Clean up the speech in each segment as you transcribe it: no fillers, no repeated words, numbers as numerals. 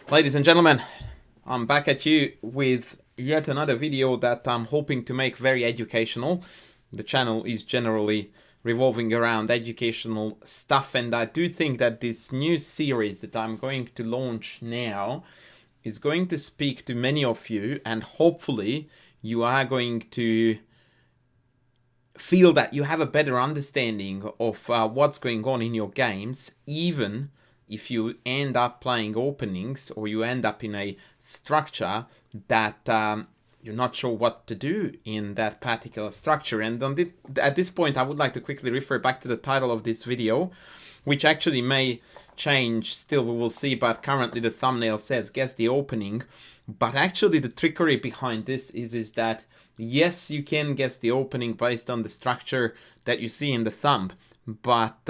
Ladies and gentlemen, I'm back at you with yet another video that I'm hoping to make very educational. The channel is generally revolving around educational stuff, and I do think that this new series that I'm going to launch now is going to speak to many of you, and hopefully you are going to feel that you have a better understanding of what's going on in your games, even if you end up playing openings or you end up in a structure that you're not sure what to do in that particular structure. And at this point, I would like to quickly refer back to the title of this video, which actually may change, still we will see, but currently the thumbnail says guess the opening. But actually the trickery behind this is that yes, you can guess the opening based on the structure that you see in the thumb, but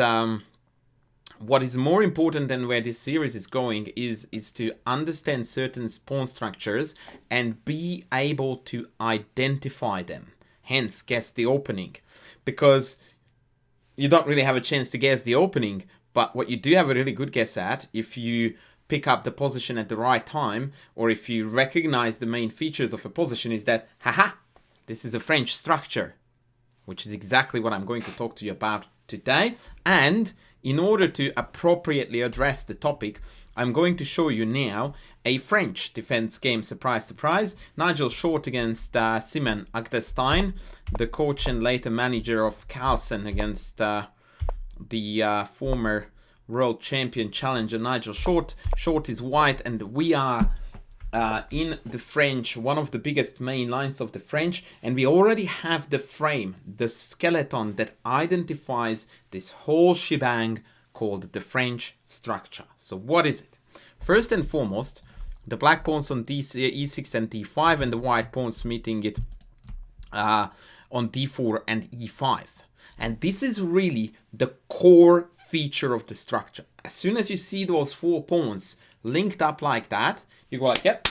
what is more important than where this series is going is to understand certain pawn structures and be able to identify them, hence guess the opening, because you don't really have a chance to guess the opening, but what you do have a really good guess at, if you pick up the position at the right time, or if you recognize the main features of a position, is that, haha, this is a French structure, which is exactly what I'm going to talk to you about today. And in order to appropriately address the topic, I'm going to show you now a French defense game, surprise, surprise. Nigel Short against Simon Agdestein, the coach and later manager of Carlsen, against the former world champion challenger Nigel Short. Short is white, and we are in the French, one of the biggest main lines of the French, and we already have the frame, the skeleton that identifies this whole shebang called the French structure. So what is it? First and foremost, the black pawns on e6 and d5, and the white pawns meeting it on d4 and e5. And this is really the core feature of the structure. As soon as you see those four pawns linked up like that, you go like, yep,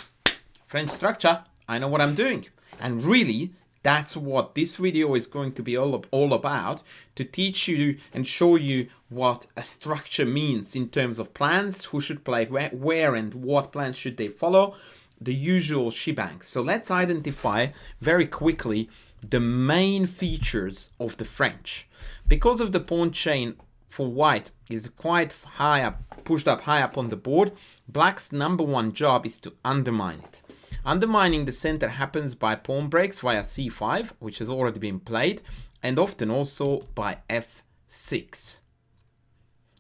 French structure, I know what I'm doing. And really, that's what this video is going to be all about, to teach you and show you what a structure means in terms of plans, who should play where and what plans should they follow, the usual shebang. So let's identify very quickly the main features of the French. Because of the pawn chain for white is quite high up, pushed up high up on the board, black's number one job is to undermine it. Undermining the center happens by pawn breaks via c5, which has already been played, and often also by f6.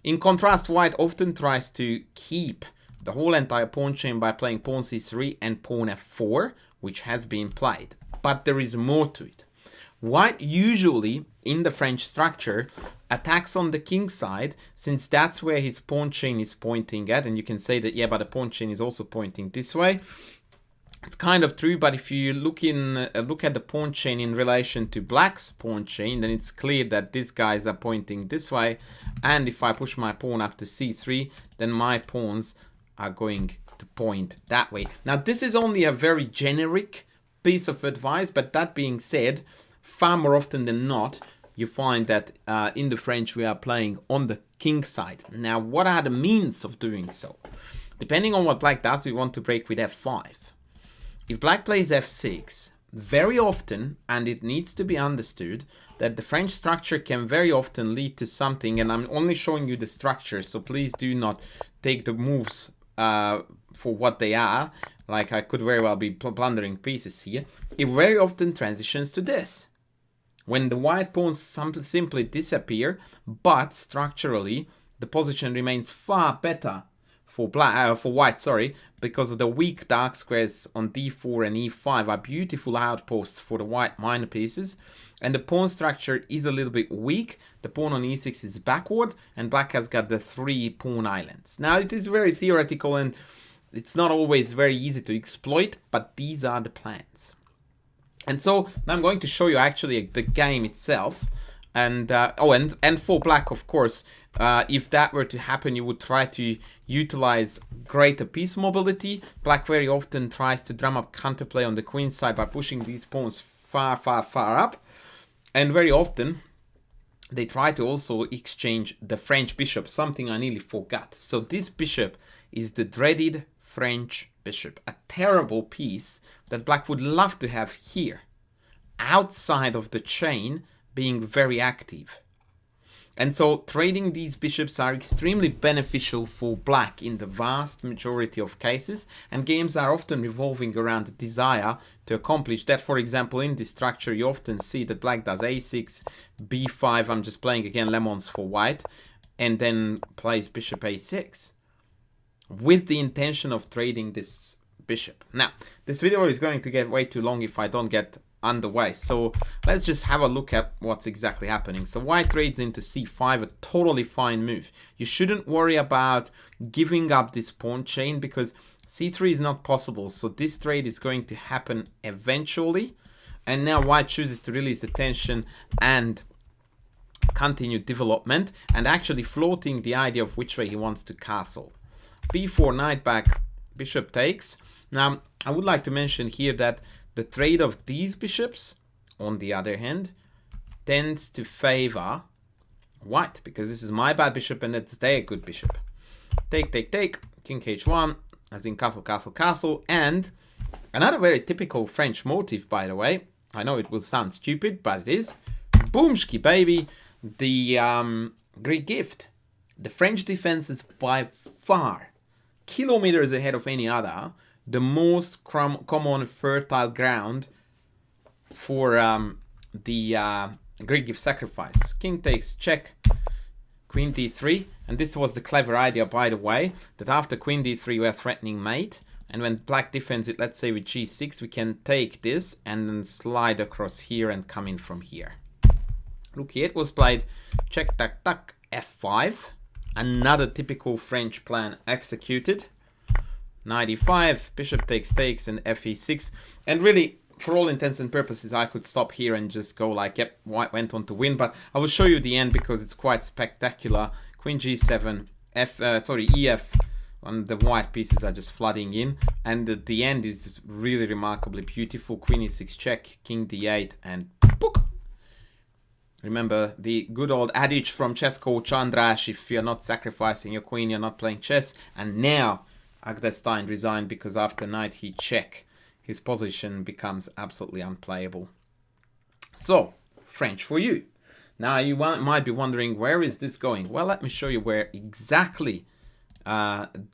In contrast, white often tries to keep the whole entire pawn chain by playing pawn c3 and pawn f4, which has been played. But there is more to it. White usually, in the French structure, attacks on the king side, since that's where his pawn chain is pointing at, and you can say that, yeah, but the pawn chain is also pointing this way. It's kind of true, but if you look at the pawn chain in relation to black's pawn chain, then it's clear that these guys are pointing this way, and if I push my pawn up to c3, then my pawns are going to point that way. Now, this is only a very generic piece of advice, but that being said, far more often than not, you find that in the French we are playing on the king side. Now, what are the means of doing so? Depending on what black does, we want to break with f5. If black plays f6, very often, and it needs to be understood, that the French structure can very often lead to something, and I'm only showing you the structure, so please do not take the moves for what they are, like I could very well be plundering pieces here. It very often transitions to this, when the white pawns simply disappear, but structurally the position remains far better for white, because of the weak dark squares on d4 and e5 are beautiful outposts for the white minor pieces, and the pawn structure is a little bit weak. The pawn on e6 is backward, and black has got the 3 pawn islands. Now, it is very theoretical and it's not always very easy to exploit, but these are the plans. And so now I'm going to show you actually the game itself. And and for black, of course, if that were to happen, you would try to utilize greater piece mobility. Black very often tries to drum up counterplay on the queen side by pushing these pawns far, far, far up. And very often, they try to also exchange the French bishop, something I nearly forgot. So this bishop is the dreaded French bishop. A terrible piece that black would love to have here, outside of the chain, being very active. And so trading these bishops are extremely beneficial for black in the vast majority of cases, and games are often revolving around the desire to accomplish that. For example, in this structure you often see that black does a6, b5, I'm just playing again lemons for white, and then plays bishop a6 with the intention of trading this bishop. Now, this video is going to get way too long if I don't get underway, so let's just have a look at what's exactly happening. So white trades into c5, a totally fine move. You shouldn't worry about giving up this pawn chain because c3 is not possible, so this trade is going to happen eventually. And now white chooses to release the tension and continue development, and actually floating the idea of which way he wants to castle. b4, knight back, bishop takes. Now I would like to mention here that the trade of these bishops, on the other hand, tends to favor white, because this is my bad bishop and it's their good bishop. Take, take, take, king h1, as in castle, castle, castle, and another very typical French motif, by the way. I know it will sound stupid, but it is. Boomski, baby, the Greek gift. The French defense is by far kilometers ahead of any other, the most common fertile ground for the Greek gift sacrifice. King takes check, queen d3, and this was the clever idea, by the way, that after queen d3 we're threatening mate, and when black defends it, let's say with g6, we can take this and then slide across here and come in from here. Rook e8 was played, check, tac, tac, f5, another typical French plan executed. Knight e5, bishop takes, and fe6. And really, for all intents and purposes, I could stop here and just go like, yep, white went on to win. But I will show you the end because it's quite spectacular. Queen g7, ef, and the white pieces are just flooding in. And the end is really remarkably beautiful. Queen e6 check, king d8, and book. Remember the good old adage from chess coach Chandrash, if you're not sacrificing your queen, you're not playing chess. And now Agdestein resigned because after knight he check, his position becomes absolutely unplayable. So, French for you. Now you might be wondering, where is this going? Well, let me show you where exactly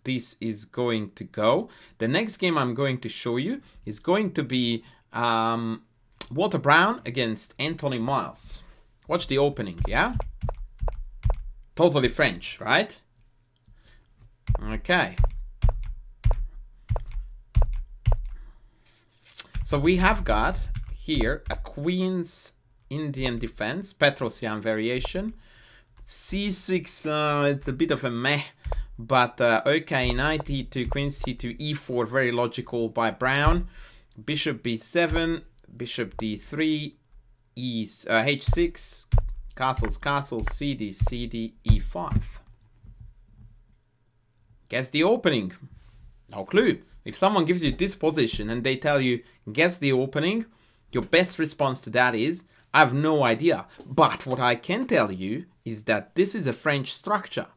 this is going to go. The next game I'm going to show you is going to be Walter Brown against Anthony Miles. Watch the opening, yeah? Totally French, right? Okay. So we have got here a Queen's Indian defense, Petrosian variation. c6, it's a bit of a meh, but okay, knight e2, queen c2, e4, very logical by Brown. Bishop b7, bishop d3, h6, castles, castles, cd, cd, e5. Guess the opening. No clue. If someone gives you this position and they tell you, guess the opening, your best response to that is, I have no idea. But what I can tell you is that this is a French structure.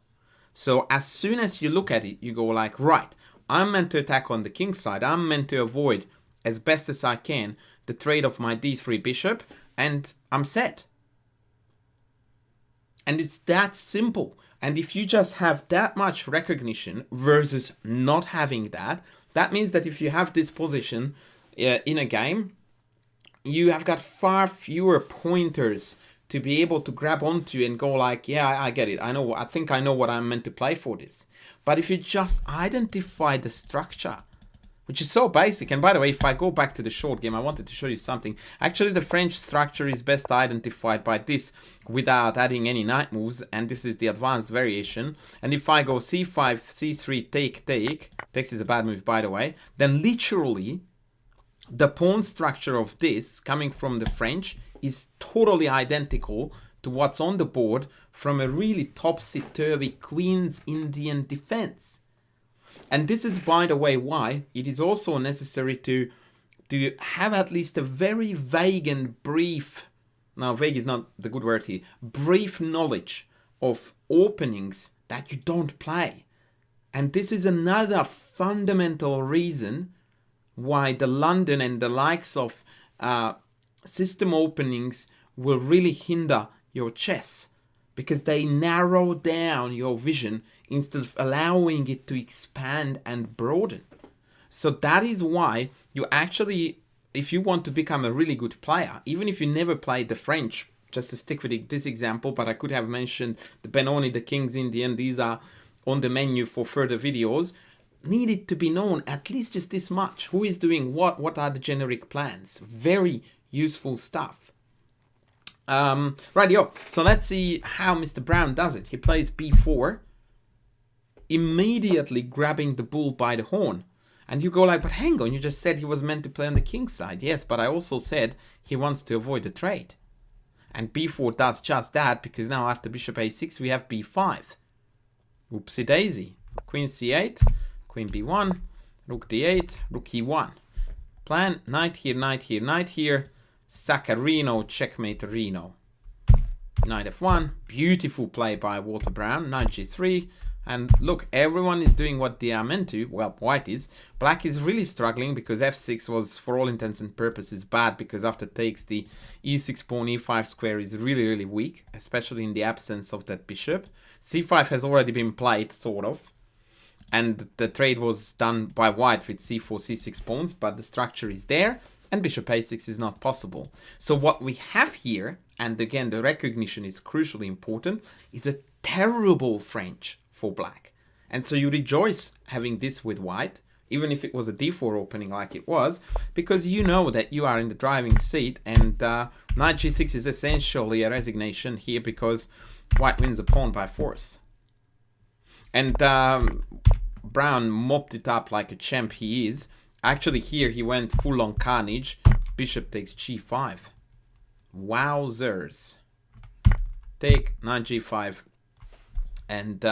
So as soon as you look at it, you go like, right, I'm meant to attack on the king side. I'm meant to avoid, as best as I can, the trade of my d3 bishop, and I'm set. And it's that simple. And if you just have that much recognition versus not having that, that means that if you have this position in a game, you have got far fewer pointers to be able to grab onto and go like, yeah, I get it. I think I know what I'm meant to play for this. But if you just identify the structure, which is so basic. And by the way, if I go back to the short game, I wanted to show you something. Actually, the French structure is best identified by this without adding any knight moves. And this is the advanced variation. And if I go c5, c3, take, takes is a bad move, by the way, then literally the pawn structure of this coming from the French is totally identical to what's on the board from a really topsy-turvy Queen's Indian defense. And this is, by the way, why it is also necessary to have at least a very vague and brief, now vague is not the good word here, brief knowledge of openings that you don't play. And this is another fundamental reason why the London and the likes of system openings will really hinder your chess, because they narrow down your vision instead of allowing it to expand and broaden. So that is why you actually, if you want to become a really good player, even if you never played the French, just to stick with this example, but I could have mentioned the Benoni, the King's Indian, these are on the menu for further videos, needed to be known at least just this much. Who is doing what are the generic plans? Very useful stuff. Rightio, so let's see how Mr. Brown does it. He plays b4, immediately grabbing the bull by the horn. And you go like, but hang on, you just said he was meant to play on the king's side. Yes, but I also said he wants to avoid the trade. And b4 does just that, because now after bishop a6 we have b5. Oopsie daisy. Queen c8, queen b1, rook d8, rook e1. Plan, knight here, knight here, knight here. Saccarino, checkmate Reno. Knight f1, beautiful play by Walter Brown. Knight g3, and look, everyone is doing what they are meant to. Well, white is. Black is really struggling because f6 was, for all intents and purposes, bad, because after takes the e6 pawn, e5 square is really, really weak, especially in the absence of that bishop. c5 has already been played, sort of, and the trade was done by white with c4, c6 pawns, but the structure is there, and bishop a6 is not possible. So what we have here, and again the recognition is crucially important, is a terrible French for black. And so you rejoice having this with white, even if it was a d4 opening like it was, because you know that you are in the driving seat, and knight g6 is essentially a resignation here, because white wins the pawn by force. And Brown mopped it up like a champ he is. Actually here he went full on carnage. Bishop takes g5. Wowzers. Take knight g5. And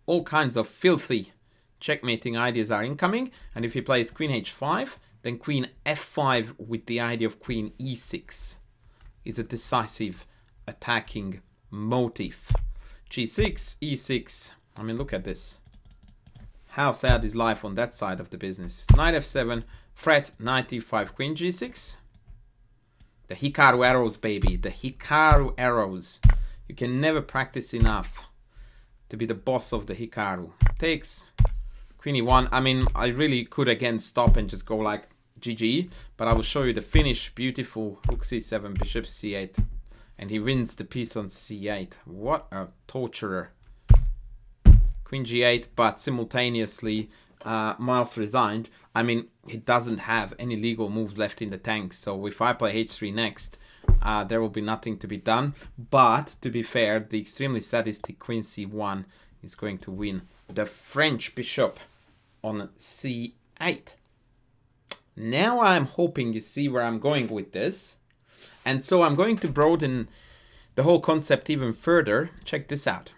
all kinds of filthy checkmating ideas are incoming. And if he plays queen h5, then queen f5 with the idea of queen e6 is a decisive attacking motif. g6, e6. I mean, look at this. How sad is life on that side of the business. Knight f7, threat, knight e5, queen g6. The Hikaru arrows, baby. The Hikaru arrows. You can never practice enough to be the boss of the Hikaru. Takes queen e1. I mean, I really could again stop and just go like GG, but I will show you the finish. Beautiful. Rook c7, bishop c8. And he wins the piece on c8. What a torturer. Queen g8, but simultaneously Miles resigned. I mean, he doesn't have any legal moves left in the tank, so if I play h3 next, there will be nothing to be done. But to be fair, the extremely sadistic queen c1 is going to win the French bishop on c8. Now I'm hoping you see where I'm going with this, and so I'm going to broaden the whole concept even further. Check this out.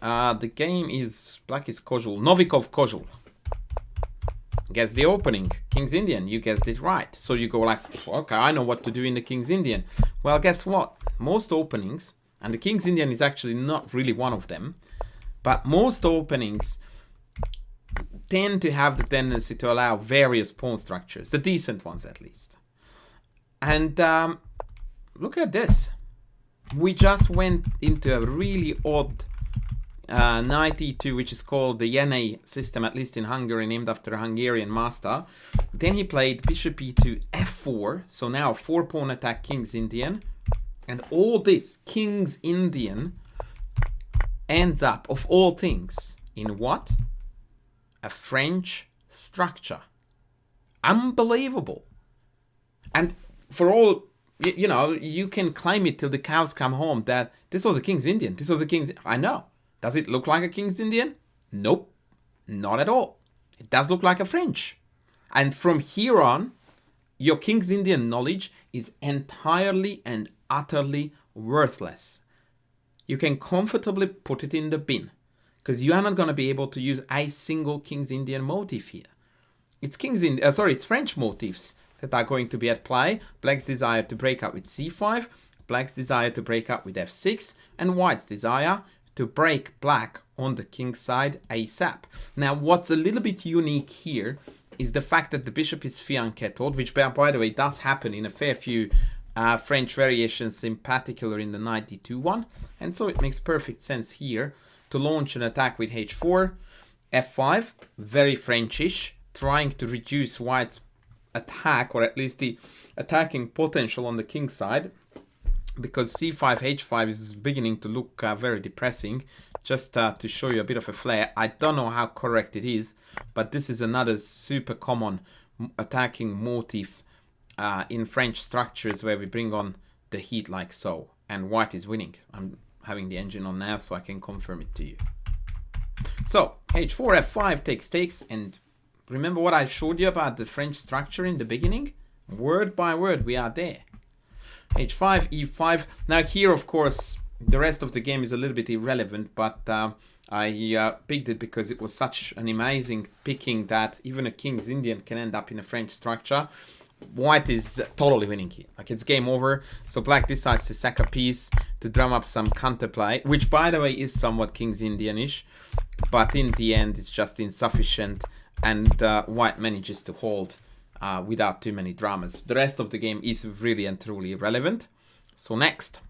The game is, black is Kozul, Novikov Kozul. Guess the opening, King's Indian, you guessed it right. So you go like, okay, I know what to do in the King's Indian. Well, guess what? Most openings, and the King's Indian is actually not really one of them, but most openings tend to have the tendency to allow various pawn structures, the decent ones at least. And look at this. We just went into a really odd knight e2, which is called the Yene system, at least in Hungary, named after a Hungarian master. Then he played bishop e2, f4, so now 4-pawn attack, King's Indian. And all this King's Indian ends up, of all things, in what? A French structure. Unbelievable. And for all, you know, you can claim it till the cows come home that this was a King's Indian. This was a King's... I know. Does it look like a King's Indian? Nope, not at all. It does look like a French. And from here on, your King's Indian knowledge is entirely and utterly worthless. You can comfortably put it in the bin, because you are not going to be able to use a single King's Indian motif here. It's it's French motifs that are going to be at play. Black's desire to break up with c5, Black's desire to break up with f6, and White's desire to break black on the king side ASAP. Now, what's a little bit unique here is the fact that the bishop is xiangqi, which by the way does happen in a fair few French variations, in particular in the knight d2 one. And so it makes perfect sense here to launch an attack with h4, f5, very Frenchish, trying to reduce white's attack, or at least the attacking potential on the king side, because c5, h5 is beginning to look very depressing. Just to show you a bit of a flair, I don't know how correct it is, but this is another super common attacking motif in French structures where we bring on the heat like so, and white is winning. I'm having the engine on now so I can confirm it to you. So h4, f5 takes, and remember what I showed you about the French structure in the beginning? Word by word, we are there. h5, e5. Now here, of course, the rest of the game is a little bit irrelevant, but I picked it because it was such an amazing picking that even a King's Indian can end up in a French structure. White is totally winning here. Like, it's game over. So black decides to sack a piece to drum up some counterplay, which by the way is somewhat King's Indian-ish, but in the end it's just insufficient, and white manages to hold without too many dramas. The rest of the game is really and truly irrelevant. So next,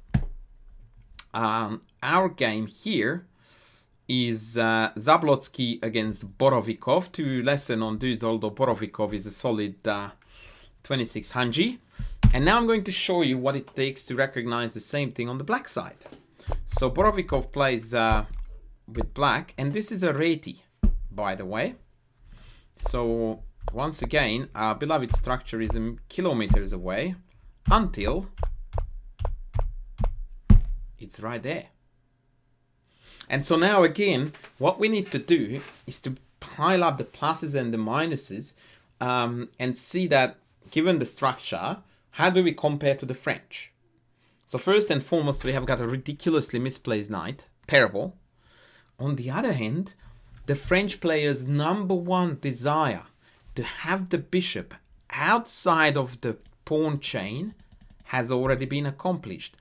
our game here is Zablotsky against Borovikov, two lesser known dudes, although Borovikov is a solid 26 Hanji. And now I'm going to show you what it takes to recognize the same thing on the black side. So Borovikov plays with black, and this is a Reti, by the way. So once again, our beloved structure is kilometers away until it's right there. And so now again, what we need to do is to pile up the pluses and the minuses and see that, given the structure, how do we compare to the French? So first and foremost, we have got a ridiculously misplaced knight. Terrible. On the other hand, the French player's #1 desire to have the bishop outside of the pawn chain has already been accomplished.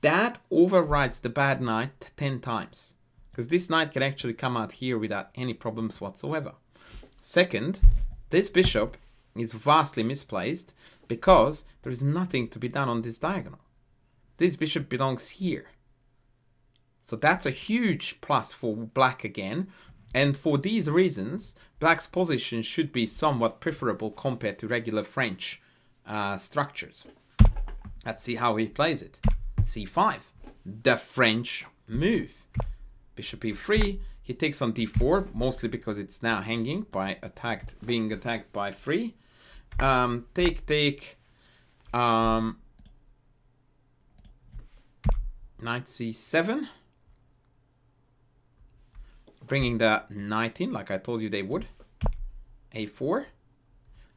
That overrides the bad knight 10 times. Because this knight can actually come out here without any problems whatsoever. Second, this bishop is vastly misplaced because there is nothing to be done on this diagonal. This bishop belongs here. So that's a huge plus for black again. And for these reasons, black's position should be somewhat preferable compared to regular French structures. Let's see how he plays it. c5, the French move. Bishop e3, he takes on d4, mostly because it's now hanging by being attacked by 3. Take, knight c7, bringing the knight in like I told you they would. a4,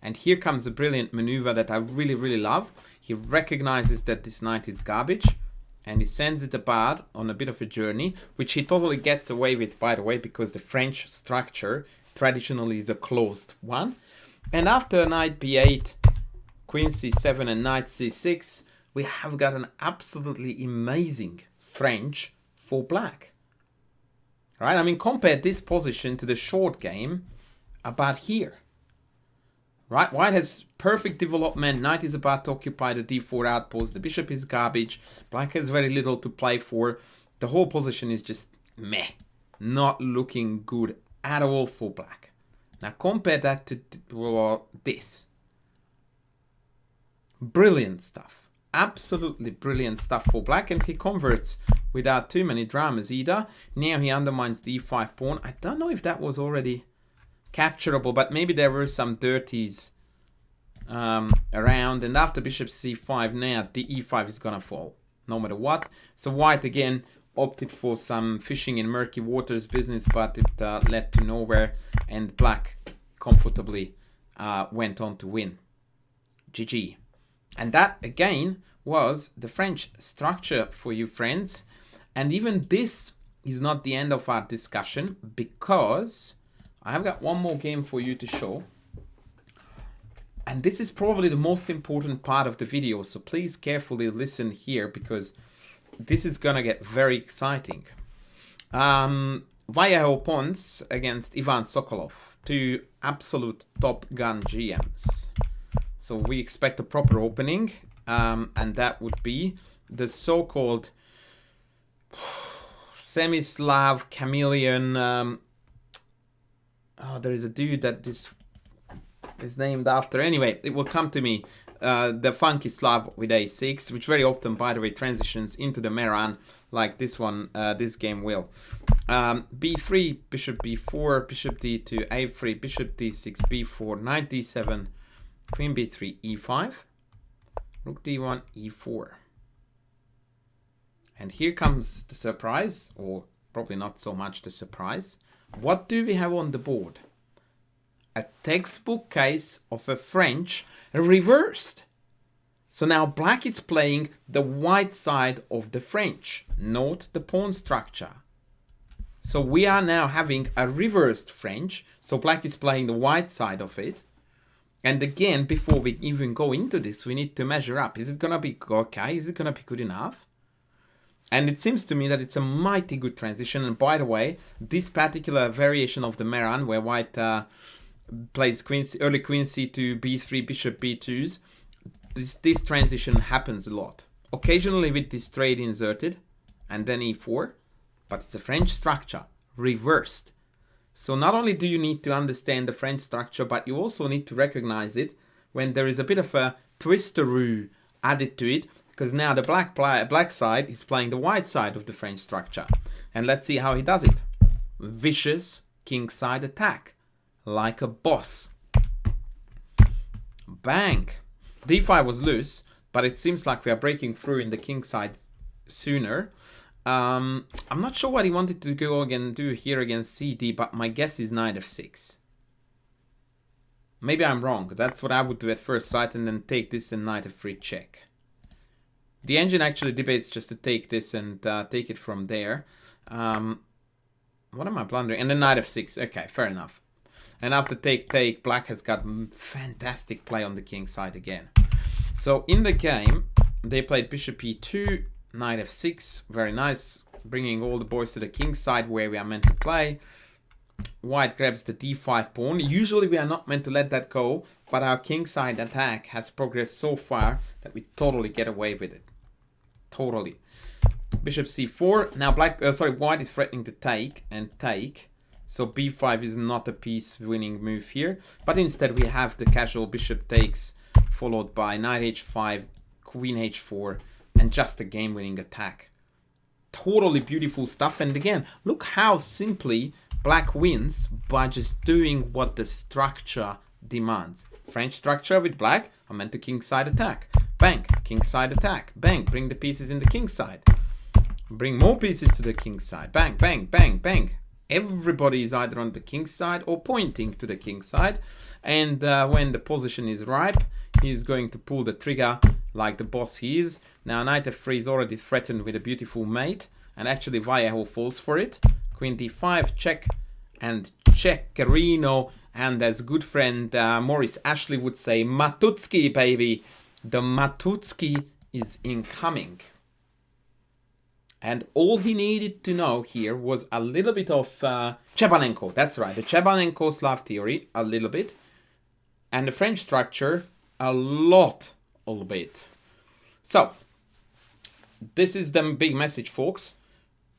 and here comes a brilliant maneuver that I really love. He recognizes that this knight is garbage, and he sends it about on a bit of a journey, which he totally gets away with, by the way, because the French structure traditionally is a closed one. And after knight b8, queen c7 and knight c6, we have got an absolutely amazing French for black. Right? I mean, compare this position to the short game about here. Right? White has perfect development. Knight is about to occupy the d4 outpost. The bishop is garbage. Black has very little to play for. The whole position is just meh. Not looking good at all for black. Now compare that to this. Brilliant stuff. Absolutely brilliant stuff for black. And he converts without too many dramas either. Now he undermines the e5 pawn. I don't know if that was already capturable, but maybe there were some dirties around. And after bishop c5, now the e5 is gonna fall no matter what. So white again opted for some fishing in murky waters business, but it led to nowhere, and black comfortably went on to win. GG. And that again was the French structure for you friends. And even this is not the end of our discussion, because I've got one more game for you to show. And this is probably the most important part of the video, so please carefully listen here, because this is gonna get very exciting. Vallejo pawns against Ivan Sokolov, two absolute top gun GMs. So we expect a proper opening, and that would be the so-called semi-Slav chameleon. There is a dude that this is named after. Anyway, it will come to me. The funky Slav with a6, which very often, by the way, transitions into the Meran, like this one, this game will. B3, bishop b4, bishop d2, a3, bishop d6, b4, knight d7, queen b3, e5, rook d1, e4. And here comes the surprise, or probably not so much the surprise. What do we have on the board? A textbook case of a French reversed. So now black is playing the white side of the French, not the pawn structure. So we are now having a reversed French. So black is playing the white side of it. And again, before we even go into this, we need to measure up. Is it going to be okay? Is it going to be good enough? And it seems to me that it's a mighty good transition. And by the way, this particular variation of the Meran, where white plays early queen c2, b3, bishop b2s, this transition happens a lot. Occasionally with this trade inserted, and then e4, but it's a French structure, reversed. So not only do you need to understand the French structure, but you also need to recognize it when there is a bit of a twisteroo added to it, because now the black side is playing the white side of the French structure. And let's see how he does it. Vicious kingside attack, like a boss. Bang! d5 was loose, but it seems like we are breaking through in the kingside sooner. I'm not sure what he wanted to go and do here against CD, but my guess is knight f6. Maybe I'm wrong. That's what I would do at first sight, and then take this and knight f3 check. The engine actually debates just to take this and take it from there. What am I blundering? And then knight f6. Okay, fair enough. And after take, black has got fantastic play on the king side again. So in the game, they played bishop e2, knight f6. Very nice. Bringing all the boys to the king side where we are meant to play. White grabs the d5 pawn. Usually we are not meant to let that go, but our kingside attack has progressed so far that we totally get away with it. Totally. Bishop c4. Now white is threatening to take and take. So b5 is not a piece-winning move here, but instead we have the casual bishop takes, followed by knight h5, queen h4, and just a game-winning attack. Totally beautiful stuff. And again, look how simply black wins by just doing what the structure demands. French structure with black, I meant the kingside attack. Bang, kingside attack. Bang, bring the pieces in the king side. Bring more pieces to the king side. Bang, bang, bang, bang. Everybody is either on the king side or pointing to the king side. And when the position is ripe, he's going to pull the trigger like the boss he is. Now knight f3 is already threatened with a beautiful mate. And actually Vallejo falls for it. Queen d5, check and checkerino. And as good friend Maurice Ashley would say, Matutski, baby. The Matutski is incoming. And all he needed to know here was a little bit of Chebanenko. That's right, the Chebanenko Slav theory, a little bit. And the French structure, a lot bit. So, this is the big message, folks.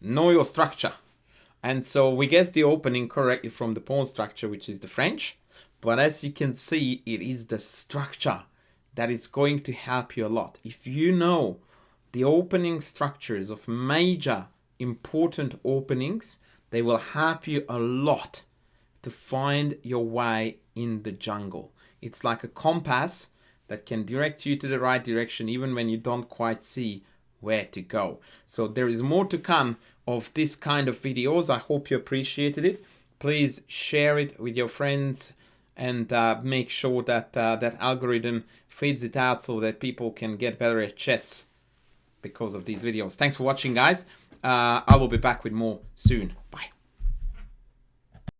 Know your structure. And so we guessed the opening correctly from the pawn structure, which is the French. But as you can see, it is the structure that is going to help you a lot. If you know the opening structures of major important openings, they will help you a lot to find your way in the jungle. It's like a compass that can direct you to the right direction even when you don't quite see where to go. So there is more to come of this kind of videos. I hope you appreciated it. Please share it with your friends and make sure that that algorithm feeds it out so that people can get better at chess because of these videos. Thanks for watching, guys. I will be back with more soon. Bye.